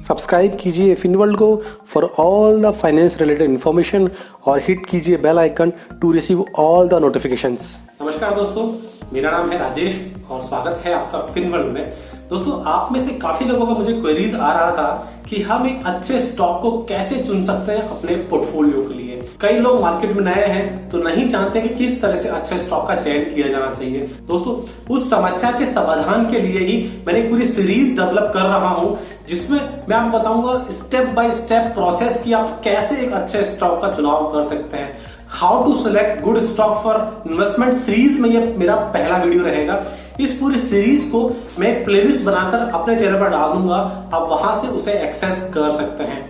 Subscribe कीजिए Finworld को for all the finance related information और हिट कीजिए bell icon to receive all the notifications. नमस्कार दोस्तों, मेरा नाम है राजेश और स्वागत है आपका फिनवर्ल्ड में। दोस्तों, आप में से काफी लोगों का मुझे क्वेरीज आ रहा था कि हम एक अच्छे स्टॉक को कैसे चुन सकते हैं अपने पोर्टफोलियो के लिए। कई लोग मार्केट में नए हैं तो नहीं जानते कि किस तरह से अच्छे स्टॉक का चयन किया जाना चाहिए। दोस्तों, उस समस्या के समाधान के लिए ही मैंने एक पूरी सीरीज डेवलप कर रहा हूं जिसमें मैं आपको बताऊंगा स्टेप बाय स्टेप प्रोसेस की आप कैसे एक अच्छे स्टॉक का चुनाव कर सकते हैं। How to select good stock for investment series में ये मेरा पहला वीडियो रहेगा। इस पूरी सीरीज को मैं एक प्लेलिस्ट बनाकर अपने चैनल पर डाल दूंगा, आप वहां से उसे एक्सेस कर सकते हैं।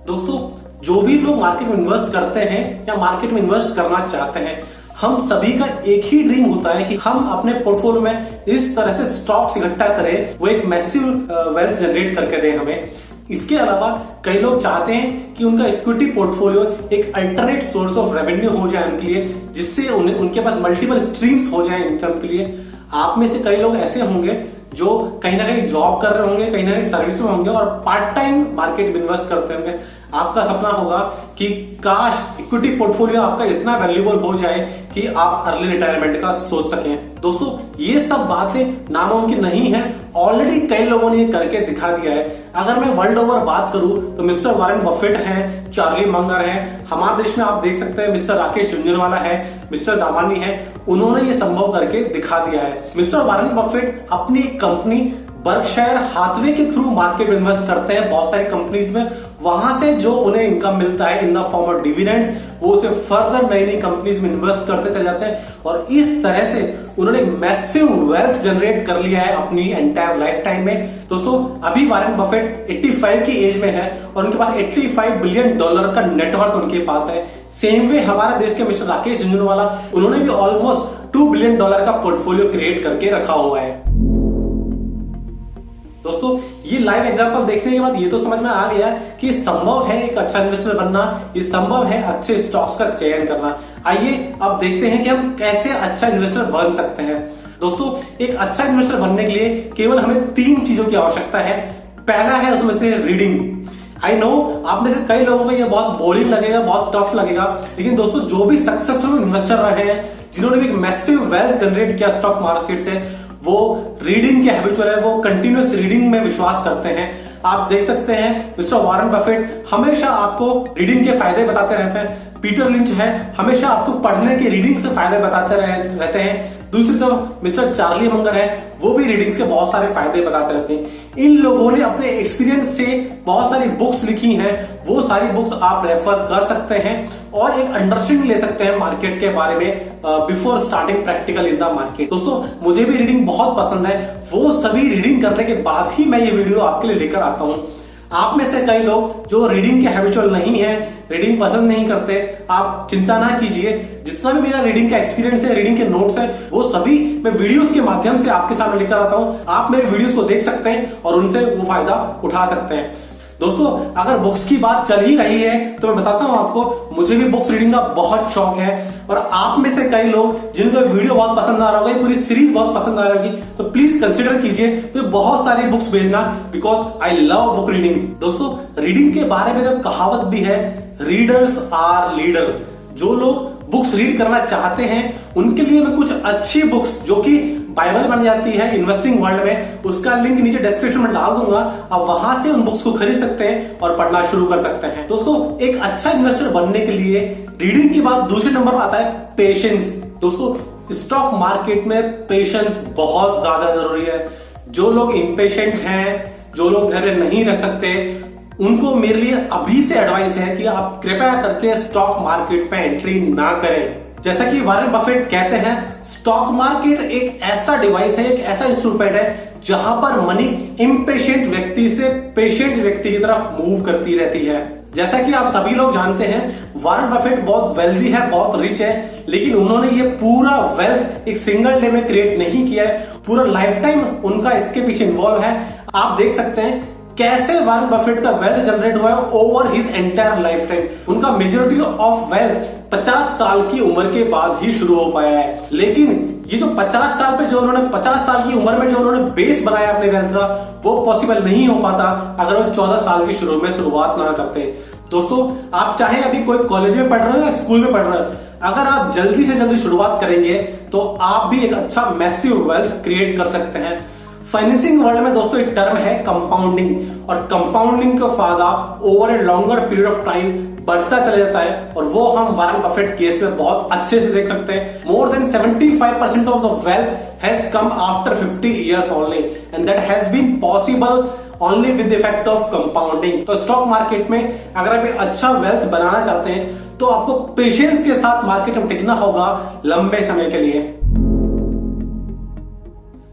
दोस्तों, जो भी लोग मार्केट में इन्वेस्ट करते हैं या मार्केट में इन्वेस्ट करना चाहते हैं, हम सभी का एक ही ड्रीम होता है कि हम अपने पोर्टफोलियो में इस तरह से स्टॉक्स इकट्ठा करें, वो एक मैसिव वेल्थ जनरेट करके दें हमें। इसके अलावा कई लोग चाहते हैं कि उनका इक्विटी पोर्टफोलियो एक अल्टरनेट सोर्स ऑफ रेवेन्यू हो जाए उनके लिए, जिससे उनके पास मल्टीपल स्ट्रीम्स हो जाए इनकम के लिए। आप में से कई लोग ऐसे होंगे जो कहीं ना कहीं जॉब कर रहे होंगे, कहीं ना कहीं सर्विस में होंगे और पार्ट टाइम मार्केट में इन्वेस्ट करते होंगे। आपका सपना होगा कि काश इक्विटी पोर्टफोलियो आपका इतना वैल्यूएबल हो जाए कि आप अर्ली रिटायरमेंट का सोच सकें। दोस्तों, ये सब बातें नामुमकिन नहीं है, ऑलरेडी कई लोगों ने ये करके दिखा दिया है। अगर मैं वर्ल्ड ओवर बात करूं तो मिस्टर वॉरेन बफेट हैं, चार्ली मंगर हैं, हमारे देश में आप देख सकते हैं मिस्टर राकेश झुंझुनवाला है, मिस्टर दामानी है, उन्होंने ये संभव करके दिखा दिया है। मिस्टर वॉरेन बफेट अपनी कंपनी बर्कशायर हाथवे के थ्रू मार्केट में इन्वेस्ट करते हैं बहुत सारी कंपनीज में। वहां से जो उन्हें इनकम मिलता है in the form of dividends, वो उसे फर्दर नई नई कंपनीज में इन्वेस्ट करते चले जाते हैं और इस तरह से उन्होंने मैसिव वेल्थ जनरेट कर लिया है अपनी एंटायर लाइफ टाइम में। दोस्तों, अभी वॉरेन बफेट 85 की एज में है और उनके पास $85 बिलियन का नेटवर्क उनके पास है। सेम वे हमारे देश के मिस्टर राकेश झुंझुनवाला, उन्होंने भी ऑलमोस्ट $2 बिलियन का पोर्टफोलियो क्रिएट करके रखा हुआ है। दोस्तों, ये लाइव एग्जांपल देखने के बाद ये तो समझ में आ गया कि संभव है एक अच्छा इन्वेस्टर बनना, ये संभव है अच्छे स्टॉक्स का चयन करना। आइए अब देखते हैं कि हम कैसे अच्छा इन्वेस्टर बन सकते हैं। दोस्तों, एक अच्छा इन्वेस्टर बनने के लिए केवल हमें 3 चीजों की आवश्यकता है। पहला है उसमें से रीडिंग। आई नो आप में से कई लोगों को ये बहुत बोरिंग लगेगा, बहुत टफ लगेगा, लेकिन दोस्तों जो भी सक्सेसफुल इन्वेस्टर रहे हैं, जिन्होंने भी एक मैसिव वेल्थ जनरेट किया स्टॉक मार्केट से, वो रीडिंग के हैबिचुअल है, वो कंटिन्यूअस रीडिंग में विश्वास करते हैं। आप देख सकते हैं मिस्टर वॉरेन बफेट हमेशा आपको रीडिंग के फायदे बताते रहते हैं। पीटर लिंच है, हमेशा आपको पढ़ने के रीडिंग से फायदे बताते रहते हैं। दूसरी तरफ मिस्टर चार्ली मंगर है, वो भी रीडिंग्स के बहुत सारे फायदे बताते रहते हैं। इन लोगों ने अपने एक्सपीरियंस से बहुत सारी बुक्स लिखी हैं, वो सारी बुक्स आप रेफर कर सकते हैं और एक अंडरस्टैंडिंग ले सकते हैं मार्केट के बारे में before starting practical in the market. दोस्तों, मुझे भी रीडिंग बहुत पसंद है, वो सभी रीडिंग करने के बाद ही मैं ये वीडियो आपके लिए लेकर आता हूं। आप में से कई लोग जो रीडिंग के हैबिचुअल नहीं है, रीडिंग पसंद नहीं करते, आप चिंता ना कीजिए। जितना भी मेरा रीडिंग का एक्सपीरियंस है, रीडिंग के नोट्स है, वो सभी मैं वीडियोस के माध्यम से आपके सामने लेकर आता हूं। आप मेरे वीडियोस को देख सकते हैं और उनसे वो फायदा उठा सकते हैं। दोस्तों, अगर बुक्स की बात चल ही रही है तो मैं बताता हूं आपको, मुझे भी बुक्स रीडिंग का बहुत शौक है और आप में से कई लोग जिनको वीडियो बहुत पसंद आ रहा होगा, पूरी सीरीज बहुत पसंद आ रही होगी, तो प्लीज कंसीडर कीजिए तो बहुत सारी बुक्स भेजना, because I love book reading. दोस्तों, रीडिंग के बारे में तो कहावत भी है, रीडर्स आर लीडर। जो लोग बुक्स रीड करना चाहते हैं उनके लिए मैं कुछ अच्छी बुक्स जो कि बाइबल बन जाती है इन्वेस्टिंग वर्ल्ड में, उसका लिंक नीचे डिस्क्रिप्शन में डाल दूंगा। आप वहां से उन बुक्स को खरीद सकते हैं और पढ़ना शुरू कर सकते हैं। दोस्तों, एक अच्छा इन्वेस्टर बनने के लिए रीडिंग के बाद दूसरे नंबर पर आता है पेशेंस। दोस्तों, स्टॉक मार्केट में पेशेंस बहुत ज्यादा जरूरी है। जो लोग इम्पेशेंट हैं, जो लोग धैर्य नहीं रख सकते, उनको मेरे लिए अभी से एडवाइस है कि आप कृपया करके स्टॉक मार्केट में एंट्री ना करें। जैसा कि वॉरेन बफेट कहते हैं, स्टॉक मार्केट एक ऐसा डिवाइस है, एक ऐसा इंस्ट्रूमेंट है जहां पर मनी इम्पेशेंट व्यक्ति से पेशेंट व्यक्ति की तरफ मूव करती रहती है। जैसा कि आप सभी लोग जानते हैं, वॉरेन बफेट बहुत वेल्दी है, बहुत रिच है, लेकिन उन्होंने ये पूरा वेल्थ एक सिंगल डे में क्रिएट नहीं किया है, पूरा लाइफ टाइम उनका इसके पीछे इन्वॉल्व है। आप देख सकते हैं कैसे वॉरेन बफेट का वेल्थ जनरेट हुआ है over his entire life time. उनका मेजोरिटी ऑफ वेल्थ 50 साल की उम्र के बाद ही शुरू हो पाया है। लेकिन ये जो 50 साल पे जो उन्होंने 50 साल की उम्र में जो उन्होंने बेस बनाया अपने वेल्थ का, वो पॉसिबल नहीं हो पाता अगर वो 14 साल की शुरुआत ना करते। दोस्तों, आप चाहे अभी कोई कॉलेज में पढ़ रहे हो या स्कूल में पढ़ रहे हो, अगर आप जल्दी से जल्दी शुरुआत करेंगे तो आप भी एक अच्छा मैसिव वेल्थ क्रिएट कर सकते हैं। फाइनेंसिंग वर्ल्ड में दोस्तों एक टर्म है कंपाउंडिंग, और कंपाउंडिंग का फायदा over a longer period of time बढ़ता चला जाता है, और वो हम वॉरेन बफेट केस में बहुत अच्छे से देख सकते हैं। More than 75% of the wealth has come after 50 years only, and that has been possible only with effect of compounding. तो स्टॉक मार्केट में अगर आप एक अच्छा वेल्थ बनाना चाहते हैं तो आपको पेशेंस के साथ मार्केट में टिकना होगा लंबे समय के लिए।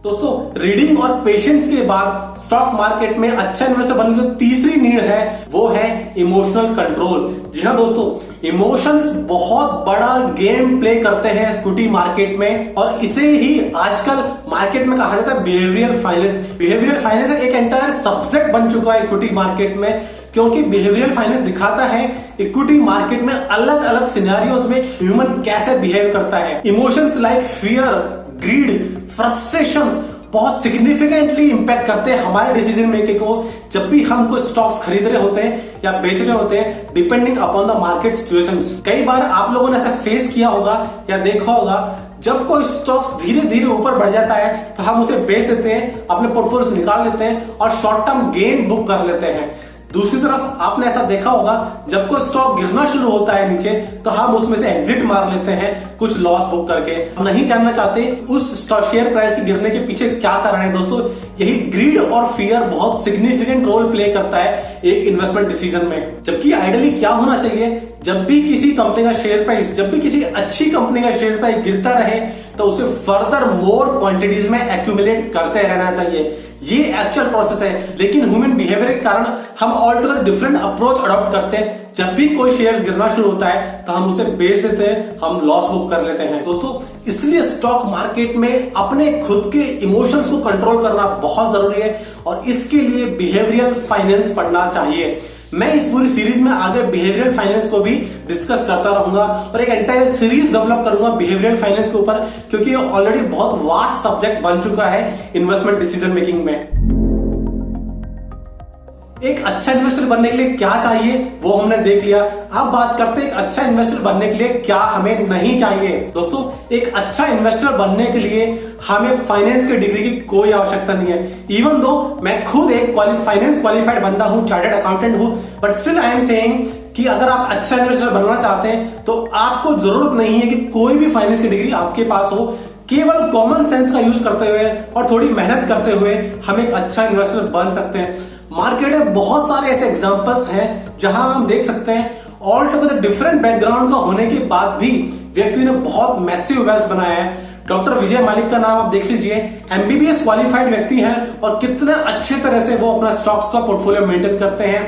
दोस्तों, रीडिंग और पेशेंस के बाद स्टॉक मार्केट में अच्छा इन्वेस्टर बनने की तीसरी नीड है, वो है इमोशनल कंट्रोल। जी हाँ दोस्तों, इमोशंस बहुत बड़ा गेम प्ले करते हैं इक्विटी मार्केट में, और इसे ही आजकल मार्केट में कहा जाता है बिहेवियरल फाइनेंस। बिहेवियरल फाइनेंस एक एंटायर सब्जेक्ट बन चुका है इक्विटी मार्केट में, क्योंकि बिहेवियरल फाइनेंस दिखाता है इक्विटी मार्केट में अलग अलग सिनेरियोज में ह्यूमन कैसे बिहेव करता है। Emotions like fear, greed, frustration बहुत सिग्निफिकेंटली इंपैक्ट करते हैं हमारे डिसीजन मेकिंग को जब भी हम कोई स्टॉक्स खरीद रहे होते हैं या बेच रहे होते हैं, depending upon the market situations. कई बार आप लोगों ने ऐसा फेस किया होगा या देखा होगा, जब कोई स्टॉक्स धीरे धीरे ऊपर बढ़ जाता है तो हम उसे बेच देते हैं, अपने पोर्टफोलियो से निकाल लेते हैं और शॉर्ट टर्म गेन बुक कर लेते हैं। दूसरी तरफ आपने ऐसा देखा होगा, जब कोई स्टॉक गिरना शुरू होता है नीचे तो हम उसमें से एग्जिट मार लेते हैं कुछ लॉस बुक करके। हम नहीं जानना चाहते उस स्टॉक शेयर प्राइस के गिरने के पीछे क्या कारण है। दोस्तों, यही ग्रीड और फियर बहुत सिग्निफिकेंट रोल प्ले करता है एक इन्वेस्टमेंट डिसीजन में। जबकि आइडियली क्या होना चाहिए, जब भी किसी कंपनी का शेयर प्राइस, जब भी किसी अच्छी कंपनी का शेयर प्राइस गिरता रहे तो उसे फर्दर मोर क्वांटिटीज में एक्यूमुलेट करते रहना चाहिए। ये एक्चुअल प्रोसेस है, लेकिन ह्यूमन बिहेवियर के कारण हम ऑलटुगेदर डिफरेंट अप्रोच अडॉप्ट करते हैं। जब भी कोई शेयर्स गिरना शुरू होता है तो हम उसे बेच देते हैं, हम लॉस बुक कर लेते हैं। दोस्तों, इसलिए स्टॉक मार्केट में अपने खुद के इमोशंस को कंट्रोल करना बहुत जरूरी है, और इसके लिए बिहेवियरल फाइनेंस पढ़ना चाहिए। मैं इस पूरी सीरीज में आगे बिहेवियरल फाइनेंस को भी डिस्कस करता रहूंगा और एक एंटायर सीरीज डेवलप करूंगा बिहेवियरल फाइनेंस के ऊपर, क्योंकि ये ऑलरेडी बहुत वास्ट सब्जेक्ट बन चुका है इन्वेस्टमेंट डिसीजन मेकिंग में। एक अच्छा इन्वेस्टर बनने के लिए क्या चाहिए वो हमने देख लिया। अब बात करते हैं एक अच्छा इन्वेस्टर बनने के लिए क्या हमें नहीं चाहिए। दोस्तों, एक अच्छा इन्वेस्टर बनने के लिए हमें फाइनेंस की डिग्री की कोई आवश्यकता नहीं है। इवन दो मैं खुद एक फाइनेंस क्वालिफाइड बंदा हूं, चार्टर्ड अकाउंटेंट हूं, but still I am saying कि अगर आप अच्छा इन्वेस्टर बनना चाहते हैं तो आपको जरूरत नहीं है कि कोई भी फाइनेंस की डिग्री आपके पास हो। केवल कॉमन सेंस का यूज करते हुए और थोड़ी मेहनत करते हुए हम एक अच्छा इन्वेस्टर बन सकते हैं। मार्केट में बहुत सारे ऐसे एग्जांपल्स हैं जहां हम देख सकते हैं ऑल टुगेदर डिफरेंट बैकग्राउंड का होने के बाद भी व्यक्ति ने बहुत मैसिव वेल्थ बनाया है। डॉक्टर विजय मालिक का नाम आप देख लीजिए, एमबीबीएस क्वालिफाइड व्यक्ति हैं और कितने अच्छे तरह से वो अपना स्टॉक्स का पोर्टफोलियो मेंटेन करते हैं।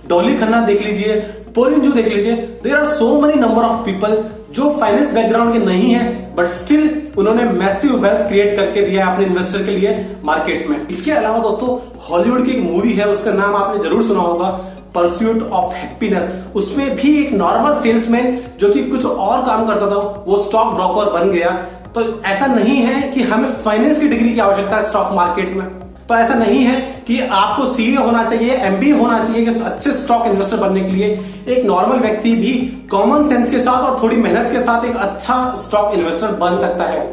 डॉली खन्ना देख लीजिए, पोरिंजू देख लीजिए, there are so many number of people जो फाइनेंस बैकग्राउंड के नहीं है बट स्टिल उन्होंने मैसिव वेल्थ क्रिएट करके दिया है अपने इन्वेस्टर के लिए मार्केट में। इसके अलावा दोस्तों, हॉलीवुड की एक मूवी है, उसका नाम आपने जरूर सुना होगा, परस्यूट ऑफ हैप्पीनेस। उसमें भी एक नॉर्मल सेल्समैन जो कि कुछ और काम करता था वो स्टॉक ब्रोकर बन गया। तो ऐसा नहीं है कि हमें फाइनेंस की डिग्री की आवश्यकता है स्टॉक मार्केट में। तो ऐसा नहीं है कि आपको सीए होना चाहिए, एमबीए होना चाहिए कि अच्छे स्टॉक इन्वेस्टर बनने के लिए। एक नॉर्मल व्यक्ति भी कॉमन सेंस के साथ और थोड़ी मेहनत के साथ एक अच्छा स्टॉक इन्वेस्टर बन सकता है।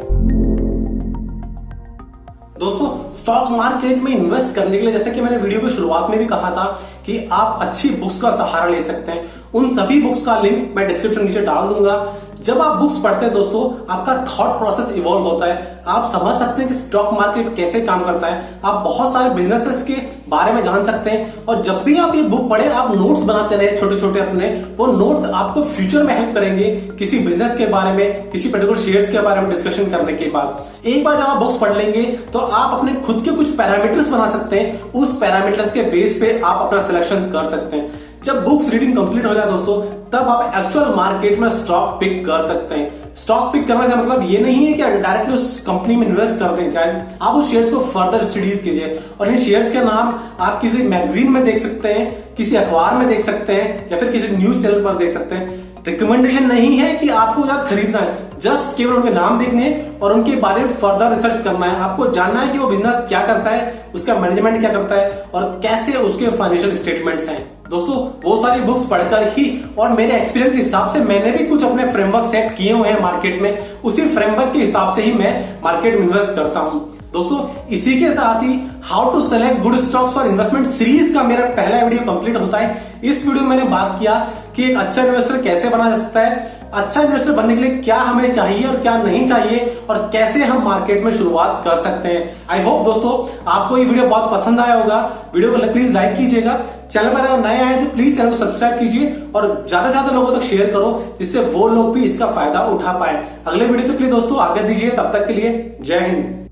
दोस्तों, स्टॉक मार्केट में इन्वेस्ट करने के लिए जैसे कि मैंने वीडियो की शुरुआत में भी कहा था कि आप अच्छी बुक्स का सहारा ले सकते हैं। उन सभी बुक्स का लिंक मैं डिस्क्रिप्शन नीचे डाल दूंगा। जब आप बुक्स पढ़ते हैं दोस्तों, आपका थॉट प्रोसेस इवॉल्व होता है। आप समझ सकते हैं कि स्टॉक मार्केट कैसे काम करता है। आप बहुत सारे बिजनेसेस के बारे में जान सकते हैं, और जब भी आप ये बुक पढ़े आप नोट्स बनाते रहे छोटे छोटे अपने। वो नोट्स आपको फ्यूचर में हेल्प करेंगे किसी बिजनेस के बारे में, किसी पर्टिकुलर शेयर्स के बारे में डिस्कशन करने के बाद। एक बार जब आप बुक्स पढ़ लेंगे तो आप अपने खुद के कुछ पैरामीटर्स बना सकते हैं। उस पैरामीटर्स के बेस पे आप अपना सिलेक्शन कर सकते हैं। जब बुक्स रीडिंग कंप्लीट हो जाए दोस्तों, तब आप एक्चुअल मार्केट में स्टॉक पिक कर सकते हैं। स्टॉक पिक करने से मतलब ये नहीं है कि डायरेक्टली उस कंपनी में इन्वेस्ट कर दें, चाहे आप उस शेयर्स को फर्दर स्टडीज कीजिए। और इन शेयर्स के नाम आप किसी मैगजीन में देख सकते हैं, किसी अखबार में देख सकते हैं, या फिर किसी न्यूज चैनल पर देख सकते हैं। रिकमेंडेशन नहीं है कि आपको या खरीदना है, जस्ट केवल उनके नाम देखने हैं और उनके बारे में फर्दर रिसर्च करना है। आपको जानना है कि वो बिजनेस क्या करता है, उसका मैनेजमेंट क्या करता है और कैसे उसके फाइनेंशियल स्टेटमेंट्स हैं। दोस्तों वो सारी बुक्स पढ़कर ही और मेरे एक्सपीरियंस के हिसाब से मैंने भी कुछ अपने फ्रेमवर्क सेट किए हुए हैं मार्केट में, उसी फ्रेमवर्क के हिसाब से ही मैं मार्केट में इन्वेस्ट करता हूं। दोस्तों इसी के साथ ही how to select good stocks for investment series का मेरा पहला वीडियो कंप्लीट होता है। इस वीडियो में मैंने बात किया कि एक अच्छा इन्वेस्टर कैसे बना जा सकता है, अच्छा इन्वेस्टर बनने के लिए क्या हमें चाहिए और क्या नहीं चाहिए, और कैसे हम मार्केट में शुरुआत कर सकते हैं। आई होप दोस्तों आपको ये वीडियो बहुत पसंद आया होगा। वीडियो को प्लीज लाइक कीजिएगा, चैनल पर अगर नए आए तो प्लीज चैनल को सब्सक्राइब कीजिए और ज्यादा से ज्यादा लोगों तक शेयर करो, जिससे वो लोग भी इसका फायदा उठा पाए। अगले वीडियो तक के लिए दोस्तों आगे दीजिए, तब तक के लिए जय हिंद।